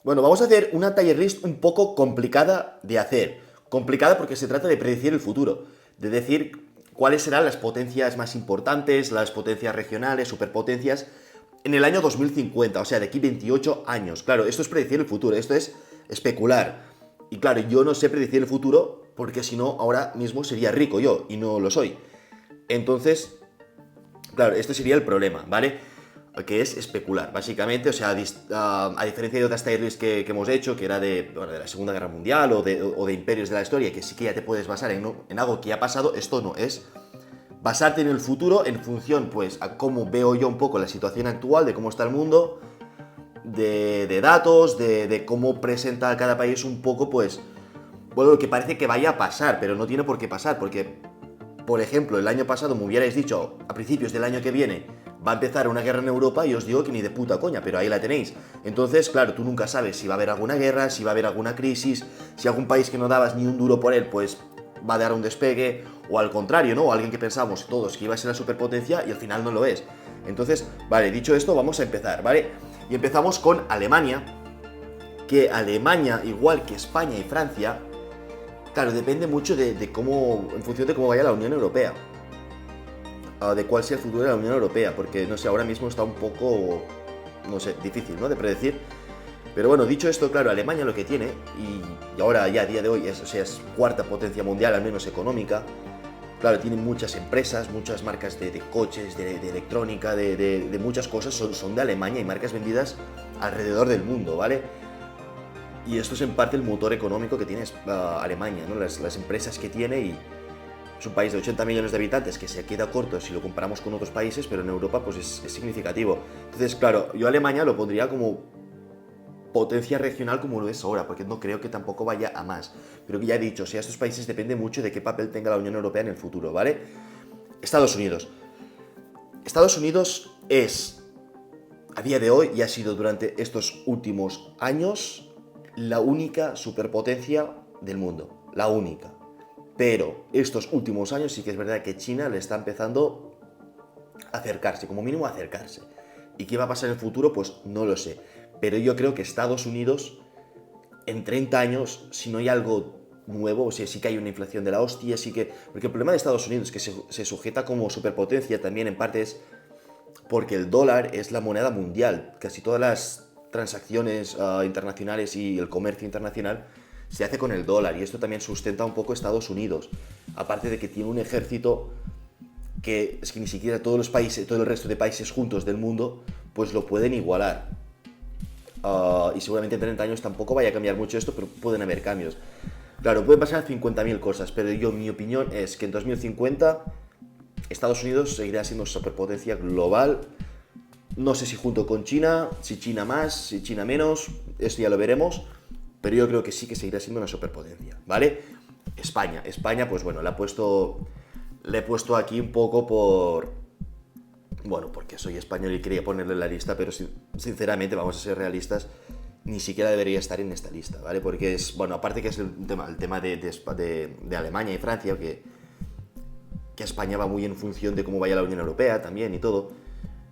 Bueno, vamos a hacer una tier list un poco complicada de hacer. Complicada porque se trata de predecir el futuro, de decir cuáles serán las potencias más importantes, las potencias regionales, superpotencias, en el año 2050, o sea, de aquí 28 años. Claro, esto es predecir el futuro, esto es especular. Y claro, yo no sé predecir el futuro porque si no, ahora mismo sería rico yo y no lo soy. Entonces, claro, este sería el problema, ¿vale? Que es especular, básicamente, o sea, a diferencia de otras tier lists que hemos hecho, que era de, bueno, de la Segunda Guerra Mundial o de imperios de la historia, que sí que ya te puedes basar en algo que ya ha pasado, esto no es basarte en el futuro en función, pues, a cómo veo yo un poco la situación actual, de cómo está el mundo, de datos, de cómo presenta cada país un poco, pues, bueno, lo que parece que vaya a pasar, pero no tiene por qué pasar, porque por ejemplo, el año pasado me hubierais dicho, a principios del año que viene, va a empezar una guerra en Europa y os digo que ni de puta coña, pero ahí la tenéis. Entonces, claro, tú nunca sabes si va a haber alguna guerra, si va a haber alguna crisis, si algún país que no dabas ni un duro por él, pues va a dar un despegue, o al contrario, ¿no? O alguien que pensamos todos que iba a ser la superpotencia y al final no lo es. Entonces, vale, dicho esto, vamos a empezar, ¿vale? Y empezamos con Alemania, que Alemania, igual que España y Francia, claro, depende mucho de cómo, en función de cómo vaya la Unión Europea, de cuál sea el futuro de la Unión Europea, porque no sé, ahora mismo está un poco, no sé, difícil, ¿no? De predecir. Pero bueno, dicho esto, claro, Alemania lo que tiene, y ahora ya a día de hoy es, o sea, es cuarta potencia mundial, al menos económica. Claro, tiene muchas empresas, muchas marcas de coches, de electrónica, de muchas cosas, son de Alemania y marcas vendidas alrededor del mundo, ¿vale? Y esto es en parte el motor económico que tiene Alemania, ¿no? Las empresas que tiene, y es un país de 80 millones de habitantes que se queda corto si lo comparamos con otros países, pero en Europa pues es significativo. Entonces, claro, yo a Alemania lo pondría como potencia regional como lo es ahora, porque no creo que tampoco vaya a más. Pero que ya he dicho, o sea, estos países dependen mucho de qué papel tenga la Unión Europea en el futuro, ¿vale? Estados Unidos. Estados Unidos es, a día de hoy, y ha sido durante estos últimos años, la única superpotencia del mundo. La única. Pero estos últimos años sí que es verdad que China le está empezando a acercarse, como mínimo a acercarse. ¿Y qué va a pasar en el futuro? Pues no lo sé. Pero yo creo que Estados Unidos, en 30 años, si no hay algo nuevo, o sea, sí que hay una inflación de la hostia, sí que... Porque el problema de Estados Unidos es que se sujeta como superpotencia también en parte es porque el dólar es la moneda mundial. Casi todas las transacciones internacionales y el comercio internacional se hace con el dólar, y esto también sustenta un poco Estados Unidos. Aparte de que tiene un ejército que es que ni siquiera todos los países, todo el resto de países juntos del mundo, pues lo pueden igualar. Y seguramente en 30 años tampoco vaya a cambiar mucho esto, pero pueden haber cambios. Claro, pueden pasar 50.000 cosas, pero mi opinión es que en 2050 Estados Unidos seguirá siendo superpotencia global. No sé si junto con China, si China más, si China menos, esto ya lo veremos, pero yo creo que sí que seguirá siendo una superpotencia, ¿vale? España. España, pues bueno, le he puesto aquí un poco por... Bueno, porque soy español y quería ponerle en la lista, pero sinceramente, vamos a ser realistas, ni siquiera debería estar en esta lista, ¿vale? Porque es, bueno, aparte que es el tema de Alemania y Francia, que España va muy en función de cómo vaya la Unión Europea también y todo,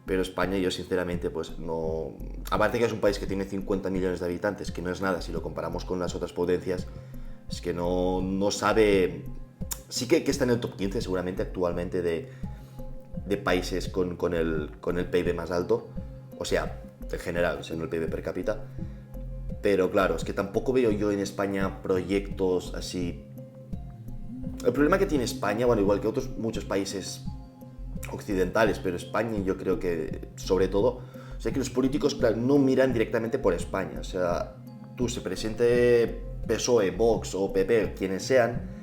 pero España yo sinceramente pues no... Aparte que es un país que tiene 50 millones de habitantes, que no es nada si lo comparamos con las otras potencias, es que no sabe... Sí que está en el top 15 seguramente actualmente de países con el PIB más alto, o sea, en general, o sea, no el PIB per cápita, pero claro, es que tampoco veo yo en España proyectos así. El problema que tiene España, bueno, igual que otros muchos países occidentales, pero España yo creo que sobre todo, o sea, que los políticos, claro, no miran directamente por España, o sea, tú se presente PSOE, Vox o PP, quienes sean,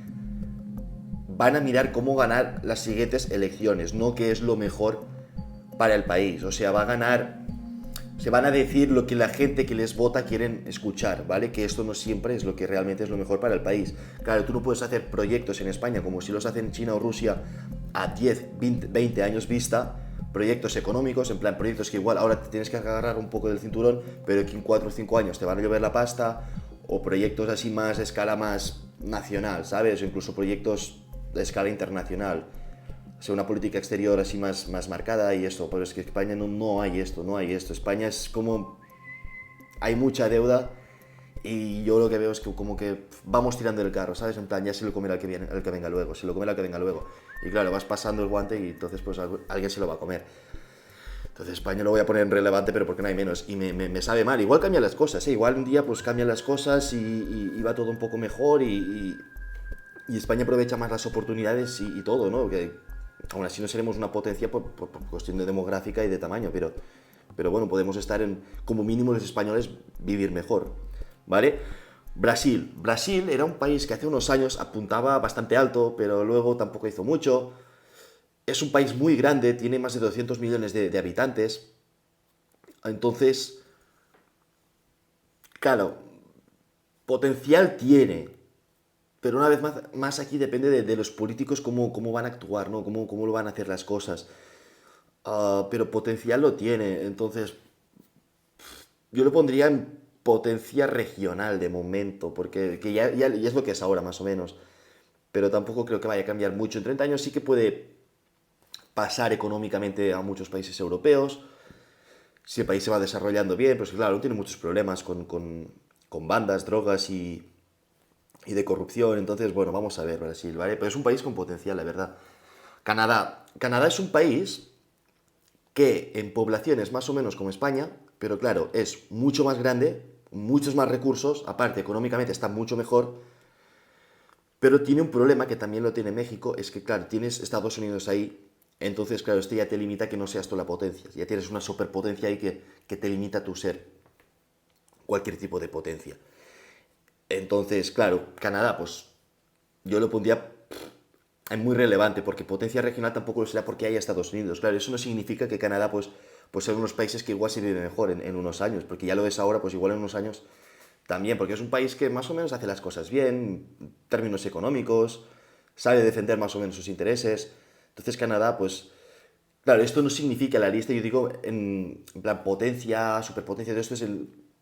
van a mirar cómo ganar las siguientes elecciones, no qué es lo mejor para el país. O sea, va a ganar, se van a decir lo que la gente que les vota quieren escuchar, ¿vale? Que esto no siempre es lo que realmente es lo mejor para el país. Claro, tú no puedes hacer proyectos en España como si los hacen China o Rusia a 10, 20 años vista, proyectos económicos, en plan proyectos que igual ahora te tienes que agarrar un poco del cinturón, pero que en 4 o 5 años te van a llover la pasta, o proyectos así más a escala más nacional, ¿sabes? O incluso proyectos de escala internacional, o sea, una política exterior así más marcada y esto, pero es que España no hay esto, no hay esto. España es como hay mucha deuda y yo lo que veo es que como que vamos tirando del carro, ¿sabes? En plan, ya se lo comerá el que venga luego, se lo comerá el que venga luego. Y claro, vas pasando el guante y entonces pues alguien se lo va a comer. Entonces España lo voy a poner en relevante, pero porque no hay menos. Y me sabe mal. Igual cambian las cosas, ¿eh? Igual un día pues cambian las cosas y va todo un poco mejor y España aprovecha más las oportunidades y todo, ¿no? Que aún así no seremos una potencia por cuestión de demográfica y de tamaño, pero bueno, podemos estar en, como mínimo los españoles, vivir mejor, ¿vale? Brasil. Brasil era un país que hace unos años apuntaba bastante alto, pero luego tampoco hizo mucho. Es un país muy grande, tiene más de 200 millones de habitantes. Entonces, claro, potencial tiene. Pero una vez más aquí depende de los políticos cómo van a actuar, ¿no? Cómo lo van a hacer las cosas. Pero potencial lo tiene. Entonces, yo lo pondría en potencia regional de momento, porque que ya es lo que es ahora, más o menos. Pero tampoco creo que vaya a cambiar mucho. En 30 años sí que puede pasar económicamente a muchos países europeos. Si el país se va desarrollando bien, pues claro, tiene muchos problemas con bandas, drogas y de corrupción. Entonces, bueno, vamos a ver Brasil, ¿vale? Pero es un país con potencial, la verdad. Canadá. Canadá es un país que en población es más o menos como España, pero claro, es mucho más grande, muchos más recursos, aparte económicamente está mucho mejor, pero tiene un problema que también lo tiene México, es que claro, tienes Estados Unidos ahí, entonces claro, esto ya te limita a que no seas tú la potencia, ya tienes una superpotencia ahí que te limita a tu ser cualquier tipo de potencia. Entonces, claro, Canadá, pues yo lo pondría es muy relevante, porque potencia regional tampoco lo será porque haya Estados Unidos. Claro, eso no significa que Canadá, pues sean unos países que igual se vive mejor en unos años, porque ya lo es ahora, pues igual en unos años también, porque es un país que más o menos hace las cosas bien, en términos económicos, sabe defender más o menos sus intereses. Entonces Canadá, pues, claro, esto no significa la lista, yo digo, en plan potencia, superpotencia, todo esto es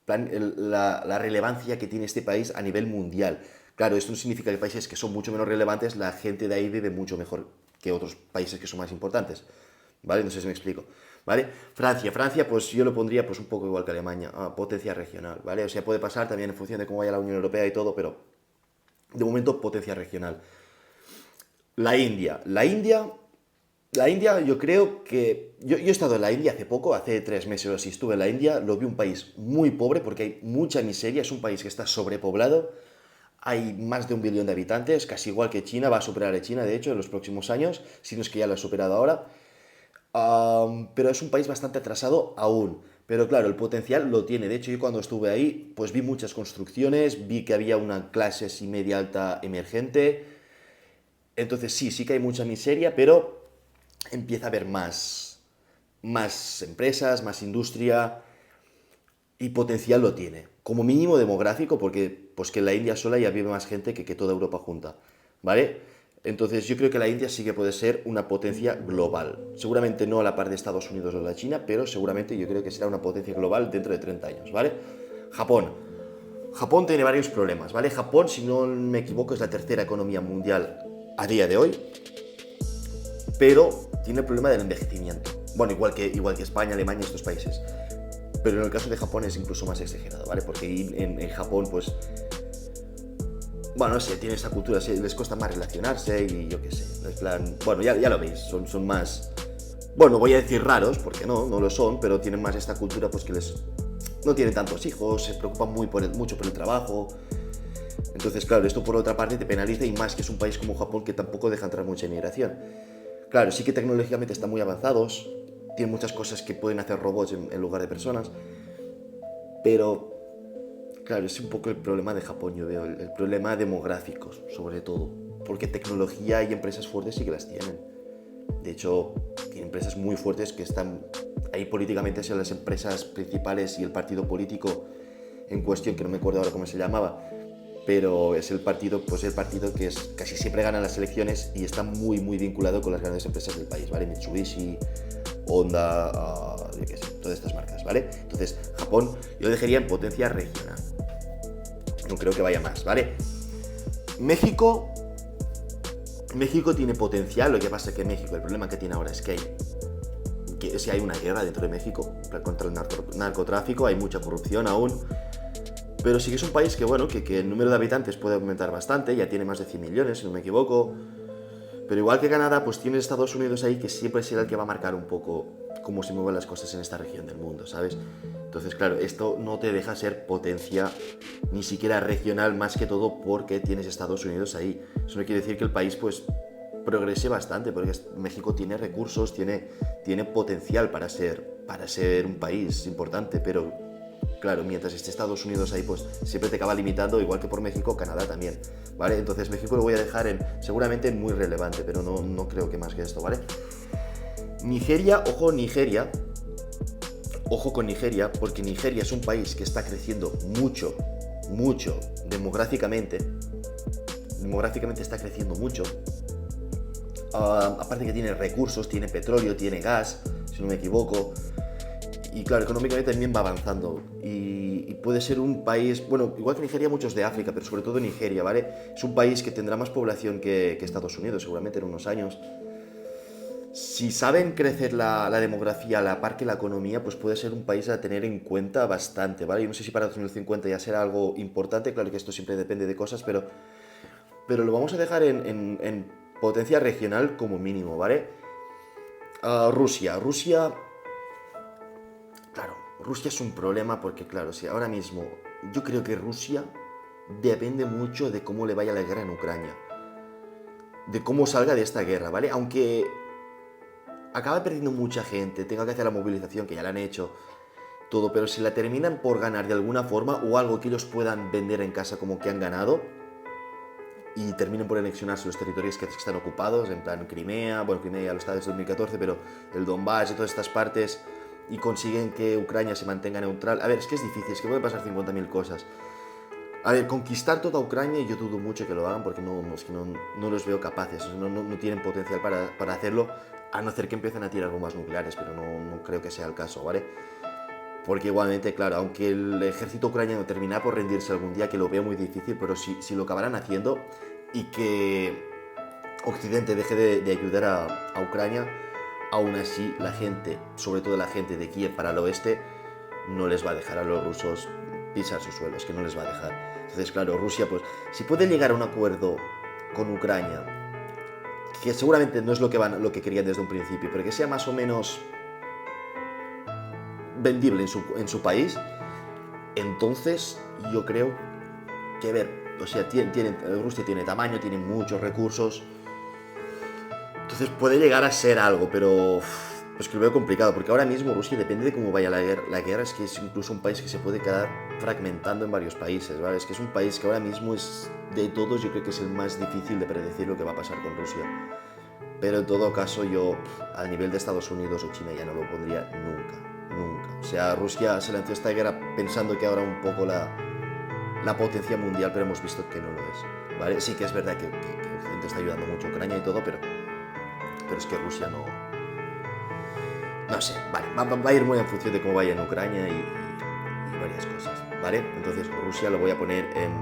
la relevancia que tiene este país a nivel mundial. Claro, esto no significa que países que son mucho menos relevantes, la gente de ahí vive mucho mejor que otros países que son más importantes. ¿Vale? No sé si me explico. ¿Vale? Francia. Francia, pues yo lo pondría pues un poco igual que Alemania, potencia regional, ¿vale? O sea, puede pasar también en función de cómo vaya la Unión Europea y todo, pero de momento potencia regional. La India. La India yo creo que... Yo he estado en la India hace poco, hace 3 meses o así estuve en la India, lo vi un país muy pobre porque hay mucha miseria, es un país que está sobrepoblado, hay más de 1 billón de habitantes, casi igual que China, va a superar a China de hecho en los próximos años, si no es que ya lo ha superado ahora. Pero es un país bastante atrasado aún. Pero claro, el potencial lo tiene. De hecho, yo cuando estuve ahí, pues vi muchas construcciones, vi que había una clase así media alta emergente. Entonces sí que hay mucha miseria, pero empieza a haber más empresas, más industria y potencial lo tiene. Como mínimo demográfico, porque pues que en la India sola ya vive más gente que toda Europa junta. ¿Vale? Entonces yo creo que la India sí que puede ser una potencia global. Seguramente no a la par de Estados Unidos o de la China, pero seguramente yo creo que será una potencia global dentro de 30 años, ¿vale? Japón. Japón tiene varios problemas, ¿vale? Japón, si no me equivoco, es la tercera economía mundial a día de hoy, pero tiene el problema del envejecimiento. Bueno, igual que España, Alemania y estos países. Pero en el caso de Japón es incluso más exagerado, ¿vale? Porque en Japón, pues... Bueno, no sé, tiene esa cultura, les cuesta más relacionarse y yo qué sé. En plan, bueno, ya lo veis, son más... Bueno, voy a decir raros, porque no lo son, pero tienen más esta cultura pues que no tienen tantos hijos, se preocupan mucho por el trabajo. Entonces, claro, esto por otra parte te penaliza y más que es un país como Japón que tampoco deja entrar mucha inmigración. Claro, sí que tecnológicamente están muy avanzados, tienen muchas cosas que pueden hacer robots en lugar de personas, pero claro, es un poco el problema de Japón, yo veo, el problema demográfico, sobre todo, porque tecnología y empresas fuertes sí que las tienen. De hecho, tienen empresas muy fuertes que están ahí políticamente, son las empresas principales y el partido político en cuestión, que no me acuerdo ahora cómo se llamaba, pero es el partido que casi siempre gana las elecciones y está muy vinculado con las grandes empresas del país, ¿vale? Mitsubishi, Honda, yo qué sé, todas estas marcas, ¿vale? Entonces, Japón yo lo dejaría en potencia regional. No creo que vaya más, ¿vale? México tiene potencial, lo que pasa es que México, el problema que tiene ahora es que si hay una guerra dentro de México contra el narcotráfico, hay mucha corrupción aún. Pero sí que es un país que, bueno, que el número de habitantes puede aumentar bastante, ya tiene más de 100 millones, si no me equivoco. Pero igual que Canadá, pues tiene Estados Unidos ahí, que siempre será el que va a marcar un poco cómo se mueven las cosas en esta región del mundo, ¿sabes? Entonces, claro, esto no te deja ser potencia ni siquiera regional, más que todo porque tienes Estados Unidos ahí. Eso no quiere decir que el país, pues, progrese bastante, porque México tiene recursos, tiene potencial para ser un país importante, pero claro, mientras esté Estados Unidos ahí, pues siempre te acaba limitando, igual que por México, Canadá también, ¿vale? Entonces México lo voy a dejar seguramente muy relevante, pero no creo que más que esto, ¿vale? Nigeria, ojo con Nigeria, porque Nigeria es un país que está creciendo mucho, demográficamente está creciendo mucho. Aparte que tiene recursos, tiene petróleo, tiene gas, si no me equivoco. Y claro, económicamente también va avanzando. Y puede ser un país, bueno, igual que Nigeria, muchos de África, pero sobre todo Nigeria, ¿vale? Es un país que tendrá más población que Estados Unidos, seguramente en unos años. Si saben crecer la demografía a la par que la economía, pues puede ser un país a tener en cuenta bastante, ¿vale? Yo no sé si para 2050 ya será algo importante, claro que esto siempre depende de cosas, pero lo vamos a dejar en potencia regional como mínimo, ¿vale? Rusia, claro, Rusia es un problema porque, claro, si ahora mismo yo creo que Rusia depende mucho de cómo le vaya la guerra en Ucrania, de cómo salga de esta guerra, ¿vale? Aunque acaba perdiendo mucha gente, tenga que hacer la movilización, que ya la han hecho, todo, pero si la terminan por ganar de alguna forma o algo que ellos puedan vender en casa como que han ganado y terminen por anexionarse los territorios que están ocupados, en plan Crimea, bueno, Crimea ya lo está desde 2014, pero el Donbass y todas estas partes, y consiguen que Ucrania se mantenga neutral. A ver, es que es difícil, es que pueden pasar 50.000 cosas. A ver, conquistar toda Ucrania, yo dudo mucho que lo hagan porque es que no los veo capaces, no tienen potencial para hacerlo, a no ser que empiecen a tirar bombas nucleares, pero no creo que sea el caso, ¿vale? Porque igualmente, claro, aunque el ejército ucraniano termina por rendirse algún día, que lo veo muy difícil, pero si lo acabaran haciendo y que Occidente deje de ayudar a Ucrania, aún así la gente, sobre todo la gente de Kiev para el oeste, no les va a dejar a los rusos pisar sus suelos, que no les va a dejar. Entonces, claro, Rusia, pues, si puede llegar a un acuerdo con Ucrania, que seguramente no es lo que querían desde un principio, pero que sea más o menos vendible en su país, entonces yo creo que, a ver, o sea, Rusia tiene tamaño, tiene muchos recursos, entonces puede llegar a ser algo, pero pues que lo veo complicado, porque ahora mismo Rusia depende de cómo vaya la guerra, es que es incluso un país que se puede quedar fragmentando en varios países, ¿vale? Es que es un país que ahora mismo es, de todos, yo creo que es el más difícil de predecir lo que va a pasar con Rusia. Pero en todo caso yo, a nivel de Estados Unidos o China, ya no lo pondría nunca. O sea, Rusia se lanzó esta guerra pensando que ahora un poco la potencia mundial, pero hemos visto que no lo es, ¿vale? Sí que es verdad que Occidente está ayudando mucho a Ucrania y todo, pero es que Rusia no sé, vale, va a ir muy en función de cómo vaya en Ucrania y varias cosas, ¿vale? Entonces Rusia lo voy a poner en...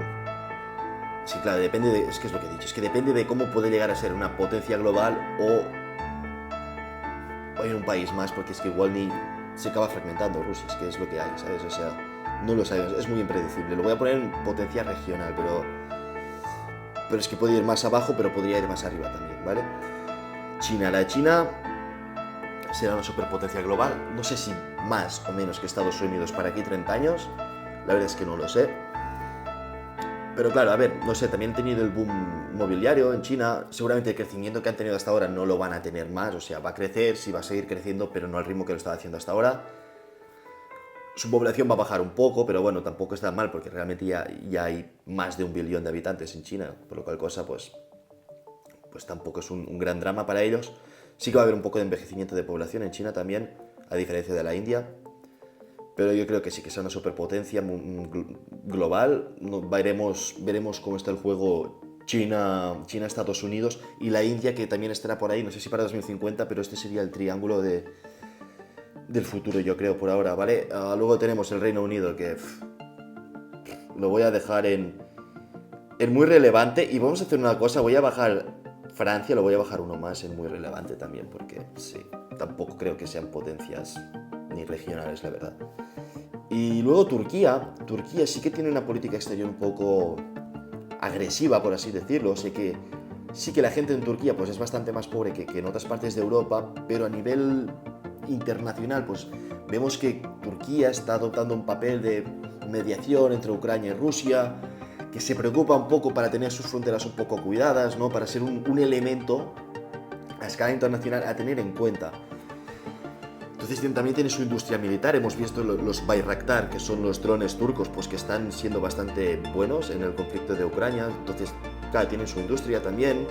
Sí, claro, es que es lo que he dicho, es que depende de cómo puede llegar a ser una potencia global o en un país más, porque es que igual ni se acaba fragmentando Rusia, es que es lo que hay, ¿sabes? O sea, no lo sabes, es muy impredecible. Lo voy a poner en potencia regional, pero es que puede ir más abajo, pero podría ir más arriba también, ¿vale? La China será una superpotencia global, no sé si más o menos que Estados Unidos para aquí 30 años, la verdad es que no lo sé. Pero claro, a ver, no sé, también han tenido el boom mobiliario en China, seguramente el crecimiento que han tenido hasta ahora no lo van a tener más, o sea, va a crecer, sí va a seguir creciendo, pero no al ritmo que lo estaba haciendo hasta ahora. Su población va a bajar un poco, pero bueno, tampoco está mal, porque realmente ya hay más de 1 billón de habitantes en China, por lo cual cosa, pues tampoco es un gran drama para ellos. Sí que va a haber un poco de envejecimiento de población en China también, a diferencia de la India. Pero yo creo que sí que sea una superpotencia global. Veremos cómo está el juego China, Estados Unidos y la India, que también estará por ahí, no sé si para 2050, pero este sería el triángulo del futuro, yo creo, por ahora, ¿vale? Luego tenemos el Reino Unido, que lo voy a dejar en muy relevante. Y vamos a hacer una cosa, voy a bajar Francia, lo voy a bajar uno más en muy relevante también, porque sí, tampoco creo que sean potencias ni regionales, la verdad. Y luego Turquía sí que tiene una política exterior un poco agresiva, por así decirlo. Sé que sí que la gente en Turquía pues es bastante más pobre que en otras partes de Europa, pero a nivel internacional pues vemos que Turquía está adoptando un papel de mediación entre Ucrania y Rusia, que se preocupa un poco para tener sus fronteras un poco cuidadas, ¿no? Para ser un elemento a escala internacional a tener en cuenta. Entonces también tiene su industria militar. Hemos visto los Bayraktar, que son los drones turcos, pues que están siendo bastante buenos en el conflicto de Ucrania. Entonces, claro, tienen su industria también.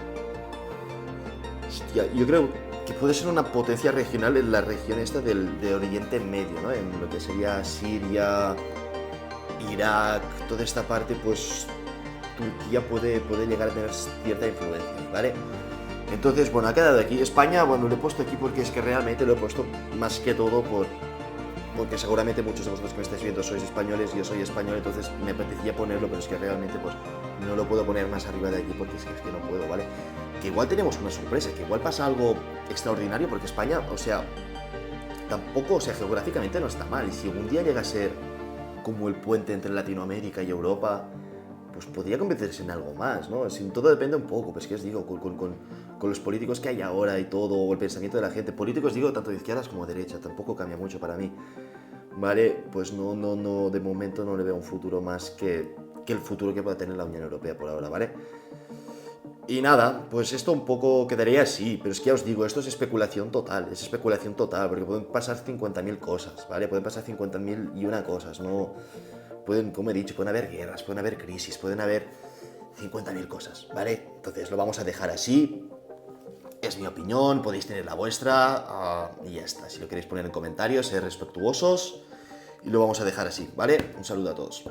Hostia, yo creo que puede ser una potencia regional en la región esta de Oriente Medio, ¿no? En lo que sería Siria, Irak, toda esta parte, pues Turquía puede llegar a tener cierta influencia, ¿vale? Entonces, bueno, ha quedado aquí. España, bueno, lo he puesto aquí porque es que realmente lo he puesto más que todo porque seguramente muchos de vosotros que me estáis viendo sois españoles, yo soy español, entonces me apetecía ponerlo, pero es que realmente pues no lo puedo poner más arriba de aquí porque es que no puedo, ¿vale? Que igual tenemos una sorpresa, que igual pasa algo extraordinario porque España, o sea, tampoco, o sea, geográficamente no está mal. Y si algún día llega a ser como el puente entre Latinoamérica y Europa, pues podría convertirse en algo más, ¿no? Todo depende un poco, pues que os digo, con los políticos que hay ahora y todo, o el pensamiento de la gente, políticos digo tanto de izquierdas como de derecha, tampoco cambia mucho para mí, ¿vale? Pues no, de momento no le veo un futuro más que el futuro que pueda tener la Unión Europea por ahora, ¿vale? Y nada, pues esto un poco quedaría así, pero es que ya os digo, esto es especulación total, porque pueden pasar 50.000 cosas, ¿vale? Pueden pasar 50.000 y una cosas, ¿no? Pueden, como he dicho, pueden haber guerras, pueden haber crisis, pueden haber 50.000 cosas, ¿vale? Entonces lo vamos a dejar así, es mi opinión, podéis tener la vuestra, y ya está. Si lo queréis poner en comentarios, sed respetuosos, y lo vamos a dejar así, ¿vale? Un saludo a todos.